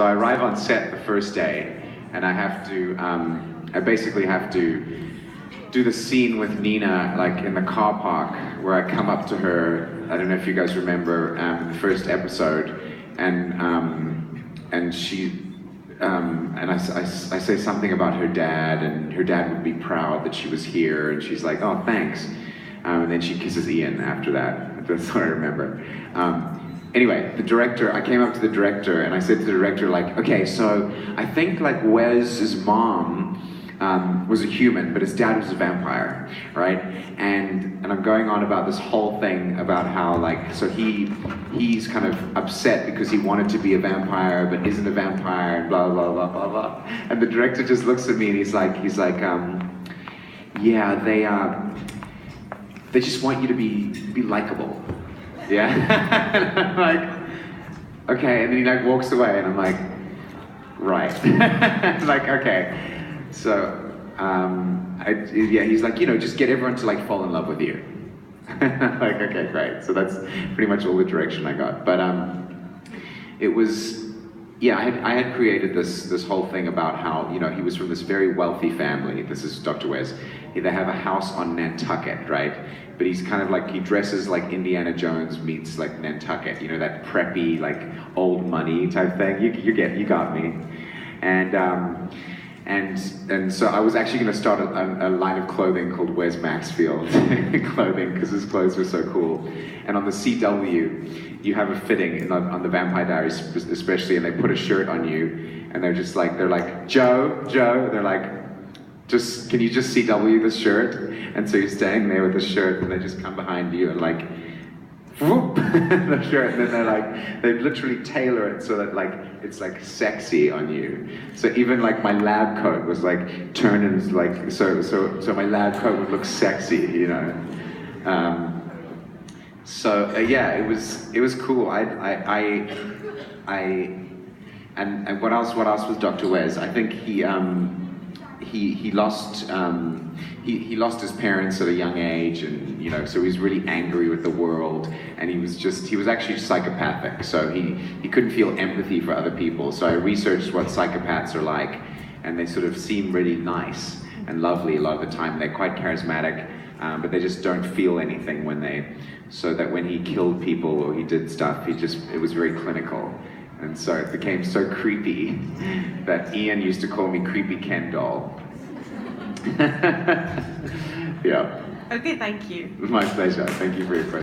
So I arrive on set the first day, and I have to, I basically have to do the scene with Nina, like in the car park, where I come up to her. I don't know if you guys remember the first episode, and she, and I say something about her dad, and her dad would be proud that she was here, and she's like, "Oh, thanks," and then she kisses Ian after that. That's what I remember. Anyway, the director, I came up to the director and I said to the director, like, okay, so I think like Wes's mom was a human, but his dad was a vampire, right? And I'm going on about this whole thing about how like, so he's kind of upset because he wanted to be a vampire, but isn't a vampire, and blah, blah, blah, blah, blah. And the director just looks at me and he's like, yeah, they just want you to be likable. Yeah, and I'm like, okay, and then he like walks away, and I'm like, right. Like, okay, so yeah, he's like, you know, just get everyone to like fall in love with you. Like, okay, great. So that's pretty much all the direction I got. But it was, yeah, I had created this whole thing about how, you know, he was from this very wealthy family. This is Dr. Wes. They have a house on Nantucket, right? But he's kind of like, he dresses like Indiana Jones meets like Nantucket, you know, that preppy, like old money type thing. You got me. And so I was actually going to start a line of clothing called Wes Maxfield clothing, because his clothes were so cool. And on the CW, you have a fitting on the Vampire Diaries especially, and they put a shirt on you, and they're like, Joe, they're like, can you just CW this shirt? And so you're standing there with the shirt, and they just come behind you and like, whoop, the shirt, and then they're like, they literally tailor it so that like, it's like sexy on you. So even like my lab coat was like turned and like, so my lab coat would look sexy, you know? Yeah, it was cool. And what else was Dr. Wes? I think he lost his parents at a young age, and you know, so he was really angry with the world, and he was actually psychopathic, so he couldn't feel empathy for other people. So I researched what psychopaths are like, and they sort of seem really nice and lovely a lot of the time. They're quite charismatic, but they just don't feel anything so that when he killed people or he did stuff, it was very clinical. And so it became so creepy that Ian used to call me Creepy Ken Doll. Yeah. Okay, thank you. It was my pleasure. Thank you for your question.